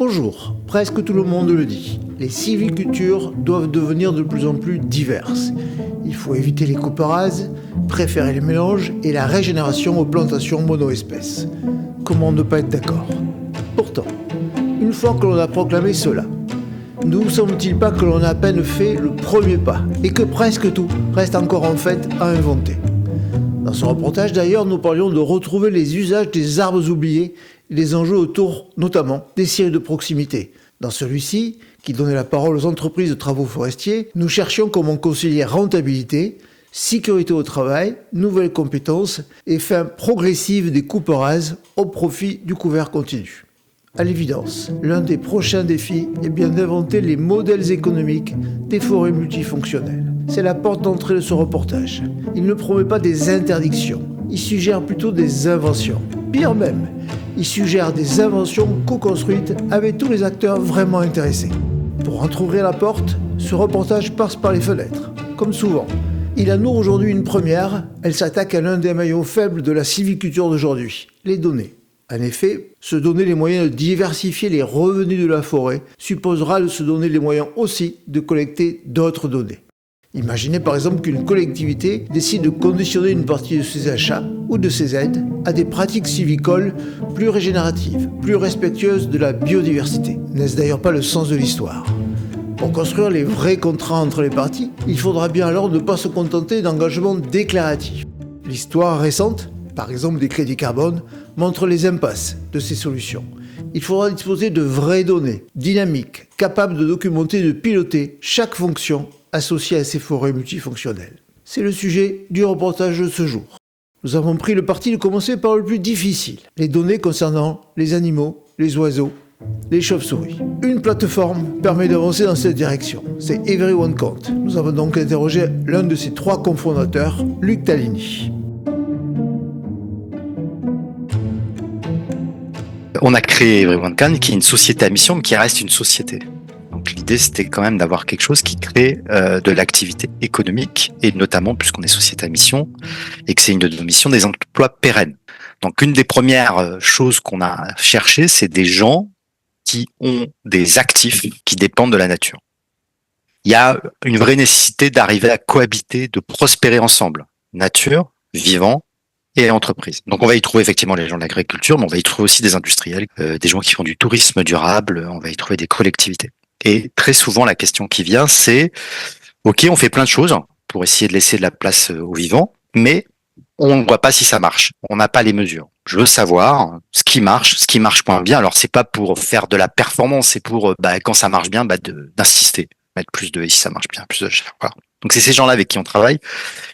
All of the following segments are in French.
Bonjour, presque tout le monde le dit. Les sylvicultures doivent devenir de plus en plus diverses. Il faut éviter les coupes rases, préférer les mélanges et la régénération aux plantations monoespèces. Comment ne pas être d'accord? Pourtant, une fois que l'on a proclamé cela, ne vous semble-t-il pas que l'on a à peine fait le premier pas et que presque tout reste encore en fait à inventer? Dans ce reportage d'ailleurs, nous parlions de retrouver les usages des arbres oubliés et les enjeux autour notamment des scieries de proximité. Dans celui-ci, qui donnait la parole aux entreprises de travaux forestiers, nous cherchions comment concilier rentabilité, sécurité au travail, nouvelles compétences et fin progressive des coupes rases au profit du couvert continu. À l'évidence, l'un des prochains défis est bien d'inventer les modèles économiques des forêts multifonctionnelles. C'est la porte d'entrée de ce reportage. Il ne promet pas des interdictions, il suggère plutôt des inventions. Pire même, il suggère des inventions co-construites avec tous les acteurs vraiment intéressés. Pour entrouvrir la porte, ce reportage passe par les fenêtres. Comme souvent, il annonce aujourd'hui une première, elle s'attaque à l'un des maillons faibles de la sylviculture d'aujourd'hui, les données. En effet, se donner les moyens de diversifier les revenus de la forêt supposera de se donner les moyens aussi de collecter d'autres données. Imaginez par exemple qu'une collectivité décide de conditionner une partie de ses achats ou de ses aides à des pratiques sylvicoles plus régénératives, plus respectueuses de la biodiversité. N'est-ce d'ailleurs pas le sens de l'histoire? Pour construire les vrais contrats entre les parties, il faudra bien alors ne pas se contenter d'engagements déclaratifs. L'histoire récente, par exemple des crédits carbone, montre les impasses de ces solutions. Il faudra disposer de vraies données, dynamiques, capables de documenter et de piloter chaque fonction associée à ces forêts multifonctionnelles. C'est le sujet du reportage de ce jour. Nous avons pris le parti de commencer par le plus difficile, les données concernant les animaux, les oiseaux, les chauves-souris. Une plateforme permet d'avancer dans cette direction, c'est Everyone Count. Nous avons donc interrogé l'un de ses 3 cofondateurs, Luc Tallini. On a créé Everyone Can, qui est une société à mission, mais qui reste une société. Donc l'idée, c'était quand même d'avoir quelque chose qui crée de l'activité économique, et notamment, puisqu'on est société à mission, et que c'est une de nos missions, des emplois pérennes. Donc une des premières choses qu'on a cherché, c'est des gens qui ont des actifs qui dépendent de la nature. Il y a une vraie nécessité d'arriver à cohabiter, de prospérer ensemble. Nature, vivant, et entreprises. Donc on va y trouver effectivement les gens de l'agriculture, mais on va y trouver aussi des industriels, des gens qui font du tourisme durable, on va y trouver des collectivités. Et très souvent la question qui vient, c'est ok, on fait plein de choses pour essayer de laisser de la place aux vivants, mais on ne voit pas si ça marche, on n'a pas les mesures. Je veux savoir ce qui marche moins bien. Alors c'est pas pour faire de la performance, c'est pour quand ça marche bien, d'insister, mettre plus de et si ça marche bien, plus de voilà. Donc c'est ces gens-là avec qui on travaille.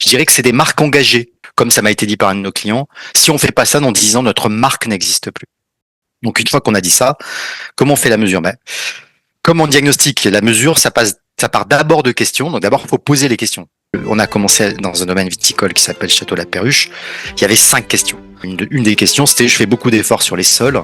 Je dirais que c'est des marques engagées. Comme ça m'a été dit par un de nos clients, si on fait pas ça dans 10 ans, notre marque n'existe plus. Donc une fois qu'on a dit ça, comment on fait la mesure? Comme on diagnostique la mesure, ça part d'abord de questions. Donc d'abord, il faut poser les questions. On a commencé dans un domaine viticole qui s'appelle Château La Perruche. Il y avait 5 questions. Une des questions, c'était je fais beaucoup d'efforts sur les sols,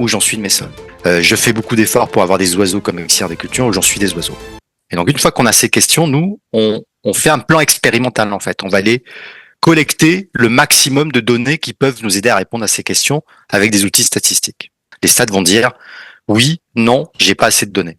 où j'en suis de mes sols. Je fais beaucoup d'efforts pour avoir des oiseaux comme auxiliaire des cultures, où j'en suis des oiseaux. Et donc une fois qu'on a ces questions, nous, on fait un plan expérimental en fait. On va aller collecter le maximum de données qui peuvent nous aider à répondre à ces questions avec des outils statistiques. Les stats vont dire oui, non, j'ai pas assez de données.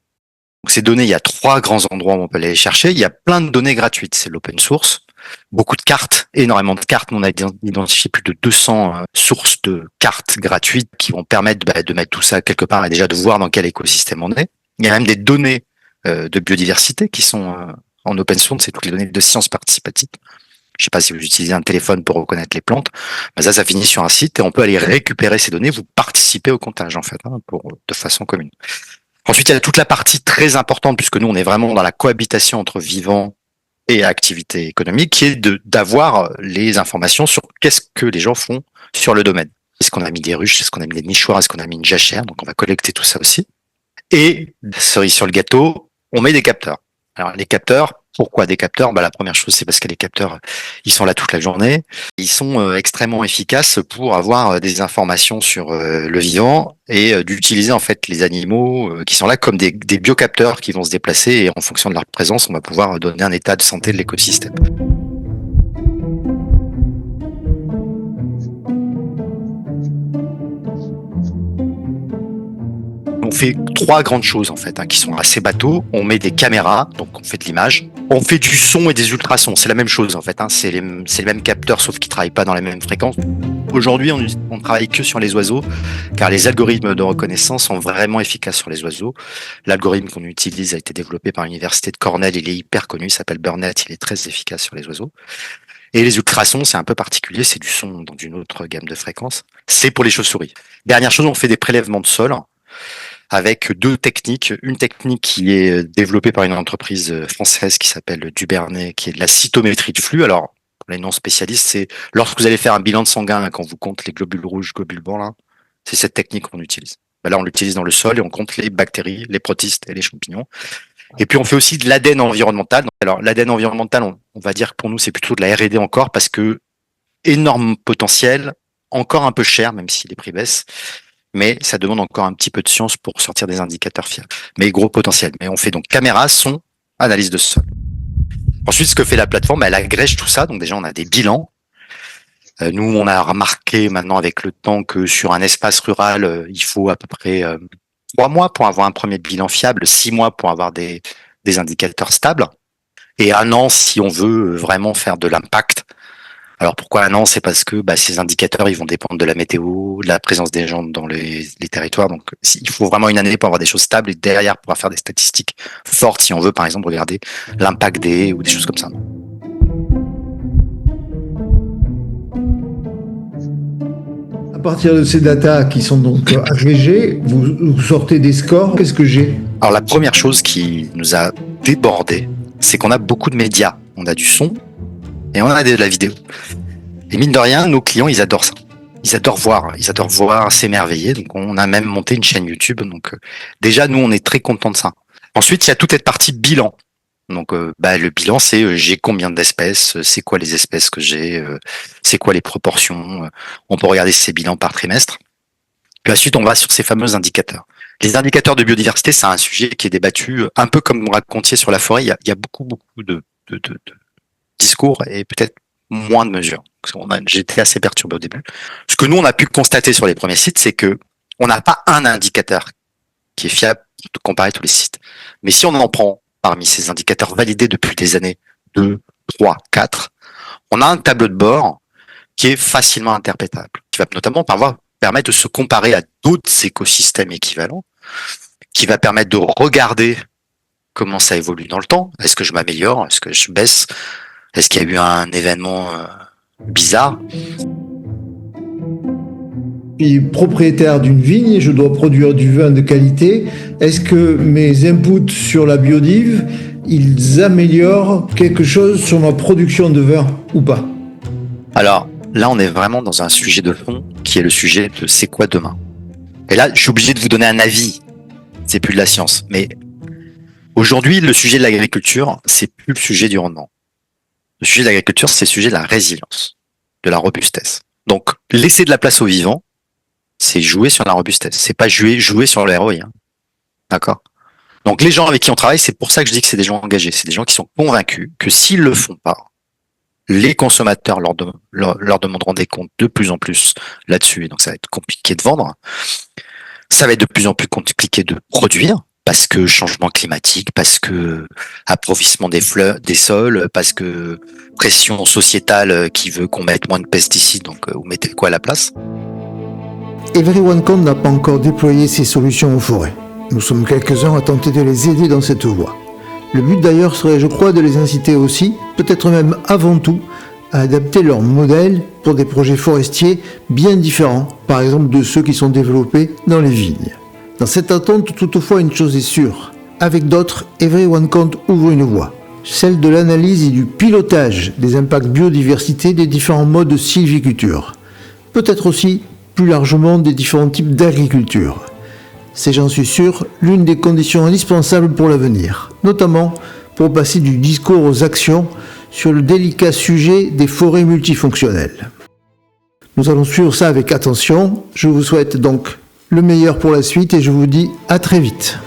Donc ces données, il y a 3 grands endroits où on peut aller les chercher. Il y a plein de données gratuites, c'est l'open source. Beaucoup de cartes, énormément de cartes. On a identifié plus de 200 sources de cartes gratuites qui vont permettre de mettre tout ça quelque part et déjà de voir dans quel écosystème on est. Il y a même des données de biodiversité qui sont en open source, c'est toutes les données de sciences participatives. Je sais pas si vous utilisez un téléphone pour reconnaître les plantes, ça finit sur un site et on peut aller récupérer ces données, vous participez au comptage en fait, de façon commune. Ensuite, il y a toute la partie très importante, puisque nous on est vraiment dans la cohabitation entre vivants et activité économique, qui est d'avoir les informations sur qu'est-ce que les gens font sur le domaine. Est-ce qu'on a mis des ruches, est-ce qu'on a mis des nichoirs, est-ce qu'on a mis une jachère, donc on va collecter tout ça aussi. Et, cerise sur le gâteau, on met des capteurs. Alors les capteurs, pourquoi des capteurs? La première chose, c'est parce que les capteurs, ils sont là toute la journée. Ils sont extrêmement efficaces pour avoir des informations sur le vivant et d'utiliser en fait les animaux qui sont là comme des biocapteurs qui vont se déplacer et en fonction de leur présence, on va pouvoir donner un état de santé de l'écosystème. on fait 3 grandes choses en fait, qui sont assez bateaux. On met des caméras, donc on fait de l'image. On fait du son et des ultrasons, c'est la même chose en fait. C'est les mêmes capteurs, sauf qu'ils travaillent pas dans les mêmes fréquences. Aujourd'hui, on travaille que sur les oiseaux, car les algorithmes de reconnaissance sont vraiment efficaces sur les oiseaux. L'algorithme qu'on utilise a été développé par l'université de Cornell, il est hyper connu, il s'appelle Burnett, il est très efficace sur les oiseaux. Et les ultrasons, c'est un peu particulier, c'est du son dans une autre gamme de fréquences. C'est pour les chauves-souris. Dernière chose, on fait des prélèvements de sol avec 2 techniques. Une technique qui est développée par une entreprise française qui s'appelle Dubernay, qui est de la cytométrie de flux. Alors, pour les non-spécialistes, c'est lorsque vous allez faire un bilan de sanguin, quand vous comptez les globules rouges, globules blancs, là, c'est cette technique qu'on utilise. Là, on l'utilise dans le sol et on compte les bactéries, les protistes et les champignons. Et puis, on fait aussi de l'ADN environnemental. Alors, l'ADN environnemental, on va dire que pour nous, c'est plutôt de la R&D encore parce que énorme potentiel, encore un peu cher, même si les prix baissent. Mais ça demande encore un petit peu de science pour sortir des indicateurs fiables. Mais gros potentiel. Mais on fait donc caméra, son, analyse de sol. Ensuite, ce que fait la plateforme, elle agrège tout ça. Donc déjà, on a des bilans. Nous, on a remarqué maintenant avec le temps que sur un espace rural, il faut à peu près 3 mois pour avoir un premier bilan fiable, 6 mois pour avoir des indicateurs stables, et 1 an si on veut vraiment faire de l'impact. Alors pourquoi 1 an? C'est parce que ces indicateurs, ils vont dépendre de la météo, de la présence des gens dans les territoires. Donc il faut vraiment 1 année pour avoir des choses stables et derrière pouvoir faire des statistiques fortes si on veut par exemple regarder l'impact des haies ou des choses comme ça. À partir de ces datas qui sont donc agrégées, vous sortez des scores. Qu'est-ce que j'ai? Alors la première chose qui nous a débordé, c'est qu'on a beaucoup de médias. On a du son et on a de la vidéo. Et mine de rien, nos clients, ils adorent ça. Ils adorent voir, s'émerveiller. Donc on a même monté une chaîne YouTube. Donc déjà, nous, on est très contents de ça. Ensuite, il y a toute cette partie bilan. Donc le bilan, c'est j'ai combien d'espèces, c'est quoi les espèces que j'ai, c'est quoi les proportions. On peut regarder ces bilans par trimestre. Puis ensuite, on va sur ces fameux indicateurs. Les indicateurs de biodiversité, c'est un sujet qui est débattu, un peu comme vous racontiez sur la forêt. Il y a beaucoup de discours et peut-être moins de mesures. J'étais assez perturbé au début. Ce que nous, on a pu constater sur les premiers sites, c'est que on n'a pas un indicateur qui est fiable de comparer tous les sites. Mais si on en prend parmi ces indicateurs validés depuis des années, 2, 3, 4, on a un tableau de bord qui est facilement interprétable, qui va notamment permettre de se comparer à d'autres écosystèmes équivalents, qui va permettre de regarder comment ça évolue dans le temps. Est-ce que je m'améliore? Est-ce que je baisse? Est-ce qu'il y a eu un événement bizarre? Je suis propriétaire d'une vigne, je dois produire du vin de qualité. Est-ce que mes inputs sur la biodive, ils améliorent quelque chose sur ma production de vin ou pas? Alors là, on est vraiment dans un sujet de fond qui est le sujet de c'est quoi demain. Et là, je suis obligé de vous donner un avis. C'est plus de la science. Mais aujourd'hui, le sujet de l'agriculture, c'est plus le sujet du rendement. Le sujet de l'agriculture, c'est le sujet de la résilience, de la robustesse. Donc, laisser de la place aux vivants, c'est jouer sur la robustesse. C'est pas jouer sur le ROI. D'accord? Donc, les gens avec qui on travaille, c'est pour ça que je dis que c'est des gens engagés. C'est des gens qui sont convaincus que s'ils le font pas, les consommateurs leur demanderont des comptes de plus en plus là-dessus. Et donc, ça va être compliqué de vendre. Ça va être de plus en plus compliqué de produire parce que changement climatique, parce que appauvrissement des sols, parce que pression sociétale qui veut qu'on mette moins de pesticides. Donc, vous mettez quoi à la place? EveryOneCount n'a pas encore déployé ses solutions aux forêts. Nous sommes quelques-uns à tenter de les aider dans cette voie. Le but d'ailleurs serait, je crois, de les inciter aussi, peut-être même avant tout, à adapter leur modèle pour des projets forestiers bien différents, par exemple de ceux qui sont développés dans les vignes. Dans cette attente, toutefois, une chose est sûre. Avec d'autres, EveryOneCount ouvre une voie, celle de l'analyse et du pilotage des impacts biodiversité des différents modes de sylviculture. Peut-être aussi, plus largement, des différents types d'agriculture. C'est, j'en suis sûr, l'une des conditions indispensables pour l'avenir, notamment pour passer du discours aux actions sur le délicat sujet des forêts multifonctionnelles. Nous allons suivre ça avec attention. Je vous souhaite donc le meilleur pour la suite et je vous dis à très vite.